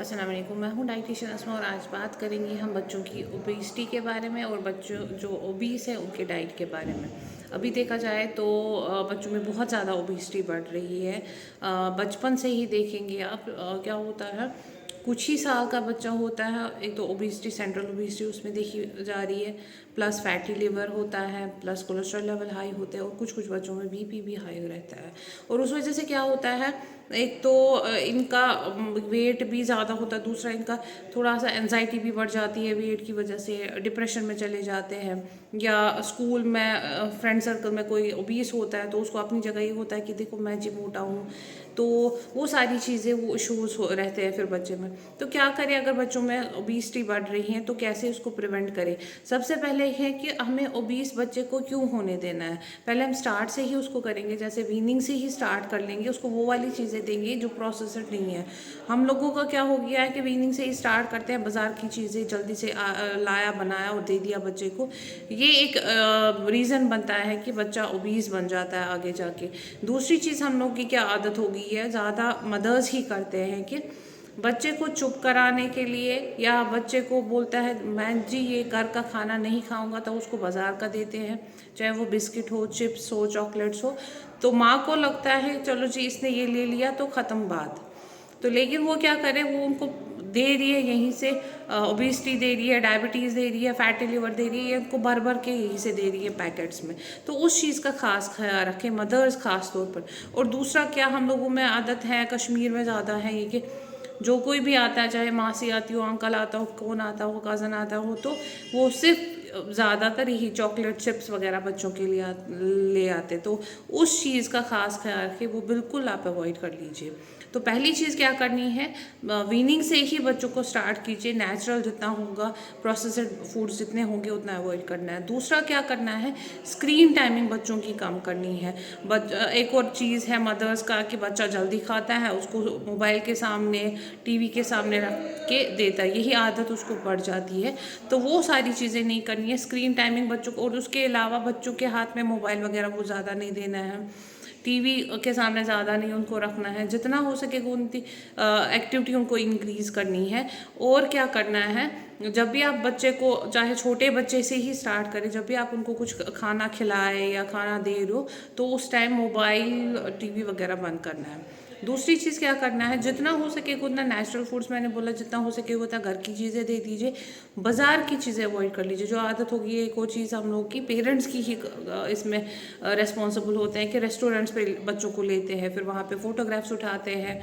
अस्सलाम वालेकुम, मैं हूँ डाइटिशियन अस्मा और आज बात करेंगे हम बच्चों की ओबेसिटी के बारे में और बच्चों जो ओबीस हैं उनके डाइट के बारे में। अभी देखा जाए तो बच्चों में बहुत ज़्यादा ओबेसिटी बढ़ रही है। बचपन से ही देखेंगे आप क्या होता है, कुछ ही साल का बच्चा होता है, एक तो ओबेसिटी सेंट्रल ओबेसिटी उसमें देखी जा रही है, प्लस फैटी लिवर होता है, प्लस कोलेस्ट्रॉल लेवल हाई होते हैं और कुछ कुछ बच्चों में बीपी भी हाई रहता है। और उस वजह से क्या होता है, एक तो इनका वेट भी ज़्यादा होता है, दूसरा इनका थोड़ा सा एनजाइटी भी बढ़ जाती है वेट की वजह से, डिप्रेशन में चले जाते हैं। या स्कूल में फ्रेंड सर्कल में कोई ओबीस होता है तो उसको अपनी जगह ये होता है कि देखो मैं जी मोटा हूँ, तो वो सारी चीज़ें वो इशूज़ रहते हैं फिर बच्चे में। तो क्या करें अगर बच्चों में ओबीसिटी बढ़ रही है तो कैसे उसको प्रिवेंट करें। सबसे पहले है कि हमें ओबीस बच्चे को क्यों होने देना है, पहले हम स्टार्ट से ही उसको करेंगे, जैसे वीनिंग से ही स्टार्ट कर लेंगे, उसको वो वाली चीज़ें देंगे जो प्रोसेसड नहीं है। हम लोगों का क्या हो गया है कि वीनिंग से ही स्टार्ट करते हैं, बाज़ार की चीज़ें जल्दी से लाया बनाया और दे दिया बच्चे को। ये एक रीज़न बनता है कि बच्चा ओबीस बन जाता है आगे जाके। दूसरी चीज़ हम लोग की क्या आदत हो गई है, ज़्यादा मदर्स ही करते हैं कि बच्चे को चुप कराने के लिए या बच्चे को बोलता है मैं जी ये घर का खाना नहीं खाऊंगा तो उसको बाज़ार का देते हैं, चाहे वो बिस्किट हो, चिप्स हो, चॉकलेट्स हो। तो माँ को लगता है चलो जी इसने ये ले लिया तो ख़त्म बात। तो लेकिन वो क्या करे, वो उनको दे रही है यहीं से, ओबेसिटी दे रही है, डायबिटीज़ दे रही है, फैटी लिवर दे रही है, इनको भर भर के यहीं से दे रही है पैकेट्स में। तो उस चीज़ का खास ख्याल रखें मदर्स खास तौर पर। और दूसरा क्या हम लोगों में आदत है, कश्मीर में ज़्यादा है ये कि जो कोई भी आता है, चाहे मासी आती हो, अंकल आता हो, कौन आता हो, कज़न आता हो, तो वो सिर्फ ज़्यादातर यही चॉकलेट चिप्स वगैरह बच्चों के लिए ले आते। तो उस चीज़ का ख़ास ख्याल रखें, वो बिल्कुल आप अवॉइड कर लीजिए। तो पहली चीज़ क्या करनी है, वीनिंग से ही बच्चों को स्टार्ट कीजिए, नेचुरल जितना होगा, प्रोसेस्ड फूड्स जितने होंगे उतना अवॉइड करना है। दूसरा क्या करना है, स्क्रीन टाइमिंग बच्चों की कम करनी है। एक और चीज़ है मदर्स का कि बच्चा जल्दी खाता है, उसको मोबाइल के सामने, टीवी के सामने रख के देता है, यही आदत उसको पड़ जाती है। तो वो सारी चीज़ें नहीं करनी है, स्क्रीन टाइमिंग बच्चों को। और उसके अलावा बच्चों के हाथ में मोबाइल वगैरह वो ज़्यादा नहीं देना है, टीवी के सामने ज़्यादा नहीं उनको रखना है, जितना हो सके उनकी एक्टिविटी उनको इंक्रीज़ करनी है। और क्या करना है, जब भी आप बच्चे को, चाहे छोटे बच्चे से ही स्टार्ट करें, जब भी आप उनको कुछ खाना खिलाए या खाना दे रहे हो तो उस टाइम मोबाइल टीवी वगैरह बंद करना है। दूसरी चीज़ क्या करना है, जितना हो सके उतना नेचुरल फूड्स, मैंने बोला जितना हो सके उतना घर की चीज़ें दे दीजिए, बाज़ार की चीज़ें अवॉइड कर लीजिए। जो आदत होगी एक और चीज़ हम लोग की पेरेंट्स की ही इसमें रेस्पॉन्सिबल होते हैं कि रेस्टोरेंट्स पे बच्चों को लेते हैं, फिर वहाँ पे फ़ोटोग्राफ्स उठाते हैं,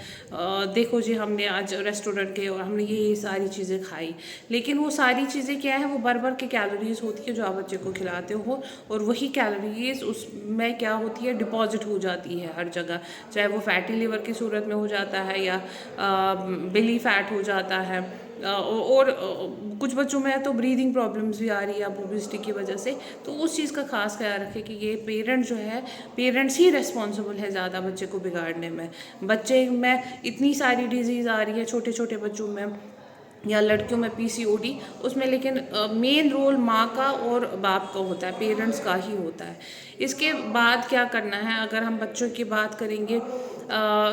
देखो जी हमने आज रेस्टोरेंट के और हमने ये सारी चीज़ें खाई। लेकिन वो सारी चीज़ें क्या है, वो भर भर के कैलोरीज होती है जो आप बच्चे को खिलाते हो, और वही कैलोरीज उसमें क्या होती है, डिपॉजिट हो जाती है हर जगह, चाहे वो फैटी लिवर की सूरत में हो जाता है या बिली फैट हो जाता है। और कुछ बच्चों में तो ब्रीदिंग प्रॉब्लम्स भी आ रही है अब ओबेसिटी की वजह से। तो उस चीज़ का खास ख्याल रखें कि ये पेरेंट जो है, पेरेंट्स ही रिस्पॉन्सिबल है ज़्यादा बच्चे को बिगाड़ने में। बच्चे में इतनी सारी डिजीज़ आ रही है छोटे छोटे बच्चों में, या लड़कियों में पीसीओडी, उसमें लेकिन मेन रोल माँ का और बाप का होता है, पेरेंट्स का ही होता है। इसके बाद क्या करना है, अगर हम बच्चों की बात करेंगे,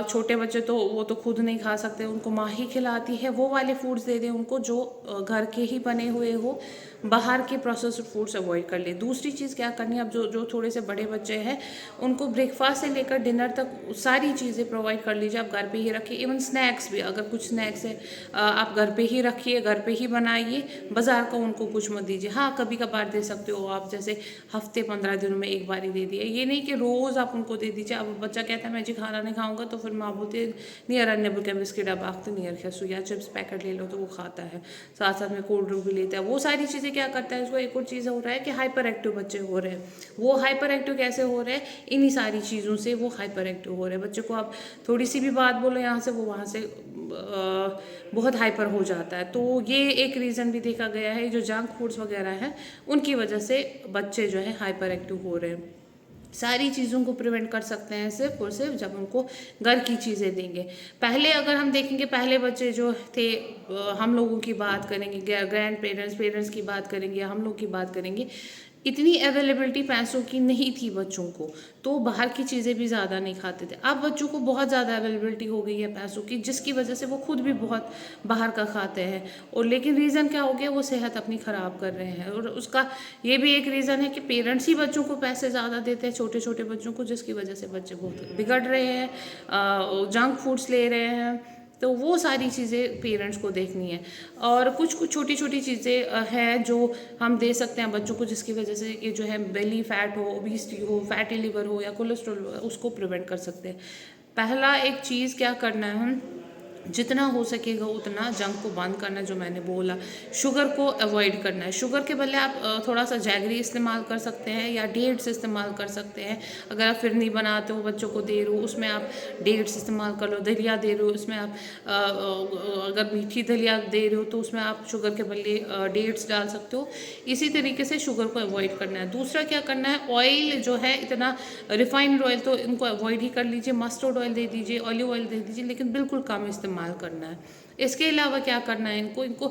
छोटे बच्चे तो वो तो खुद नहीं खा सकते, उनको माँ ही खिलाती है, वो वाले फूड्स दे दें उनको जो घर के ही बने हुए हो, बाहर के प्रोसेस्ड फूड्स अवॉइड कर ले। दूसरी चीज़ क्या करनी है, अब जो जो थोड़े से बड़े बच्चे हैं उनको ब्रेकफास्ट से लेकर डिनर तक सारी चीज़ें प्रोवाइड कर लीजिए, आप घर पे ही रखिए। इवन स्नैक्स भी, अगर कुछ स्नैक्स है आप घर पे ही रखिए, घर पे ही बनाइए, बाज़ार का उनको कुछ मत दीजिए। हाँ कभी कभार दे सकते हो आप, जैसे हफ्ते 15 दिनों में एक बार ही दे दिए, ये नहीं कि रोज़ आप उनको दे दीजिए। अब बच्चा कहता है मैं जी खाना नहीं खाऊंगा, तो फिर माँ बोलती है नहीं यार अन्य बुके बिस्किट अब आखते नहीं रखे सो या चिप्स पैकेट ले लो, तो वो खाता है, साथ साथ में कोल्ड ड्रिंक भी लेता है। वो सारी चीज़ें क्या करता है, उसको एक और चीज़ हो रहा है कि हाइपर एक्टिव बच्चे हो रहे हैं। वो हाइपर एक्टिव कैसे हो रहे हैं, इन्हीं सारी चीज़ों से वो हाइपर एक्टिव हो रहे हैं। बच्चे को आप थोड़ी सी भी बात बोलो यहाँ से, वो वहाँ से बहुत हाइपर हो जाता है। तो ये एक रीज़न भी देखा गया है, जो जंक फूड्स वगैरह हैं उनकी वजह से बच्चे जो है हाइपर एक्टिव हो रहे हैं। सारी चीज़ों को प्रिवेंट कर सकते हैं सिर्फ और सिर्फ जब उनको घर की चीज़ें देंगे। पहले अगर हम देखेंगे, पहले बच्चे जो थे, हम लोगों की बात करेंगे, ग्रैंड पेरेंट्स की बात करेंगे या हम लोग की बात करेंगे, इतनी अवेलेबिलिटी पैसों की नहीं थी बच्चों को, तो बाहर की चीज़ें भी ज़्यादा नहीं खाते थे। अब बच्चों को बहुत ज़्यादा अवेलेबिलिटी हो गई है पैसों की, जिसकी वजह से वो खुद भी बहुत बाहर का खाते हैं। और लेकिन रीज़न क्या हो गया, वो सेहत अपनी ख़राब कर रहे हैं। और उसका ये भी एक रीज़न है कि पेरेंट्स ही बच्चों को पैसे ज़्यादा देते हैं, छोटे छोटे बच्चों को, जिसकी वजह से बच्चे बहुत बिगड़ रहे हैं, जंक फूड्स ले रहे हैं। तो वो सारी चीज़ें पेरेंट्स को देखनी है। और कुछ कुछ छोटी छोटी चीज़ें हैं जो हम दे सकते हैं बच्चों को, जिसकी वजह से ये जो है बेली फैट हो, ओबेसिटी हो, फैटी लिवर हो या कोलेस्ट्रॉल हो, उसको प्रिवेंट कर सकते हैं। पहला एक चीज़ क्या करना है, हम जितना हो सकेगा उतना जंक को बंद करना है, जो मैंने बोला। शुगर को अवॉइड करना है। शुगर के बदले आप थोड़ा सा जैगरी इस्तेमाल कर सकते हैं या डेट्स इस्तेमाल कर सकते हैं। अगर आप फिरनी बनाते हो, बच्चों को दे रहे हो, उसमें आप डेट्स इस्तेमाल कर लो। दलिया दे रहे हो, उसमें आप अगर मीठी दलिया दे रहे हो तो उसमें आप शुगर के बदले डेट्स डाल सकते हो। इसी तरीके से शुगर को अवॉइड करना है। दूसरा क्या करना है, ऑयल जो है, इतना रिफाइंड ऑयल तो इनको अवॉइड ही कर लीजिए। मस्टर्ड ऑयल दे दीजिए, ऑलिव ऑयल दे दीजिए, लेकिन बिल्कुल कम इस्तेमाल करना है। इसके अलावा क्या करना है, इनको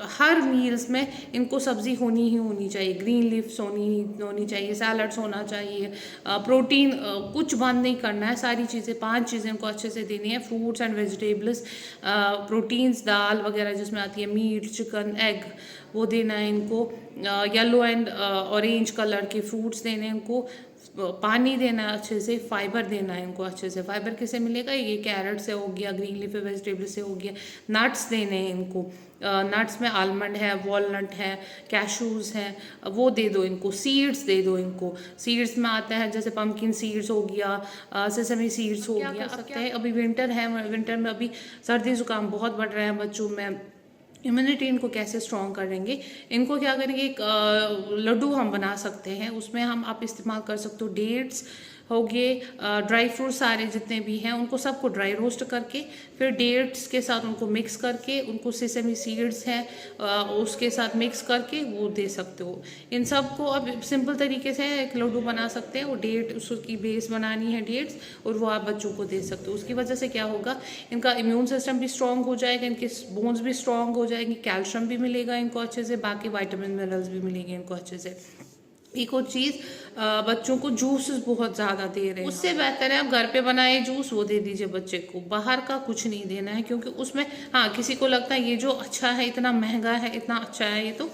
हर मील्स में इनको सब्जी होनी ही होनी चाहिए, ग्रीन लीव्स होनी चाहिए, सैलड्स होना चाहिए, प्रोटीन कुछ बंद नहीं करना है। सारी चीज़ें, 5 चीज़ें इनको अच्छे से देनी है। फ्रूट्स एंड वेजिटेबल्स, प्रोटीन्स, दाल वगैरह जिसमें आती है, मीट, चिकन, एग, वो देना है इनको। येलो एंड ऑरेंज कलर के फ्रूट्स देने हैं इनको। पानी देना है अच्छे से, फाइबर देना है इनको अच्छे से। फाइबर किससे मिलेगा, ये कैरेट से हो गया, ग्रीन लीफी वेजिटेबल से हो गया। नट्स देने हैं इनको। नट्स में आलमंड है, वॉलनट है, कैशूज़ हैं, वो दे दो इनको। सीड्स दे दो इनको। सीड्स में आता है जैसे पम्पकिन सीड्स हो गया, सेसमी सीड्स हो गया। अब सकते हैं, अभी विंटर है, विंटर में अभी सर्दी जुकाम बहुत बढ़ रहे हैं बच्चों में। इम्यूनिटी इनको कैसे स्ट्रॉन्ग करेंगे, इनको क्या करेंगे, एक लड्डू हम बना सकते हैं। उसमें आप इस्तेमाल कर सकते हो डेट्स हो गए, ड्राई फ्रूट सारे जितने भी हैं उनको सबको ड्राई रोस्ट करके, फिर डेट्स के साथ उनको मिक्स करके, उनको सेसमी सीड्स हैं उसके साथ मिक्स करके वो दे सकते हो। इन सब को अब सिंपल तरीके से एक लड्डू बना सकते हैं। वो डेट, उसकी बेस बनानी है डेट्स, और वो आप बच्चों को दे सकते हो। उसकी वजह से क्या होगा, इनका इम्यून सिस्टम भी स्ट्रॉन्ग हो जाएगा, इनके बोन्स भी स्ट्रॉन्ग हो जाएंगे, कैल्शियम भी मिलेगा इनको अच्छे से, बाकी वाइटामिन मिनरल्स भी मिलेंगे इनको अच्छे से। एक और चीज़, बच्चों को जूस बहुत ज़्यादा दे रहे हैं, उससे बेहतर है आप घर पे बनाए जूस वो दे दीजिए बच्चे को। बाहर का कुछ नहीं देना है, क्योंकि उसमें, हाँ, किसी को लगता है ये जो अच्छा है, इतना महंगा है, इतना अच्छा है, ये तो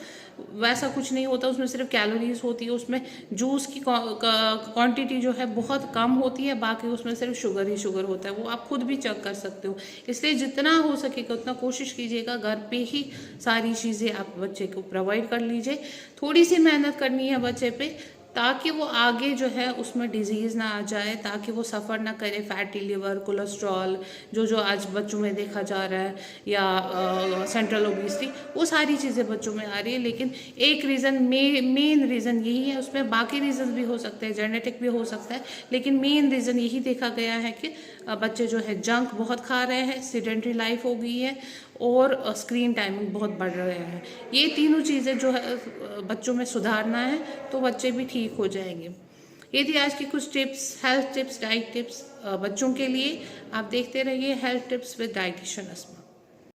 वैसा कुछ नहीं होता। उसमें सिर्फ कैलोरीज होती है। उसमें जूस की क्वांटिटी जो है बहुत कम होती है, बाकी उसमें सिर्फ शुगर ही शुगर होता है। वो आप खुद भी चेक कर सकते हो। इसलिए जितना हो सकेगा उतना कोशिश कीजिएगा घर पे ही सारी चीज़ें आप बच्चे को प्रोवाइड कर लीजिए। थोड़ी सी मेहनत करनी है बच्चे पे, ताकि वो आगे जो है उसमें डिजीज़ ना आ जाए, ताकि वो सफ़र ना करे फैटी लिवर, कोलेस्ट्रॉल, जो आज बच्चों में देखा जा रहा है, या सेंट्रल ओबेसिटी, वो सारी चीज़ें बच्चों में आ रही है। लेकिन एक रीज़न, मेन रीज़न यही है। उसमें बाकी रीज़न भी हो सकते हैं, जेनेटिक भी हो सकता है, लेकिन मेन रीज़न यही देखा गया है कि बच्चे जो है जंक बहुत खा रहे हैं, सीडेंटरी लाइफ हो गई है, और स्क्रीन टाइमिंग बहुत बढ़ रहे हैं। ये तीनों चीज़ें जो है बच्चों में सुधारना है, तो बच्चे भी ठीक हो जाएंगे। ये थी आज की कुछ tips, health tips, diet tips बच्चों के लिए। आप देखते रहिए health tips with dietitian Asma.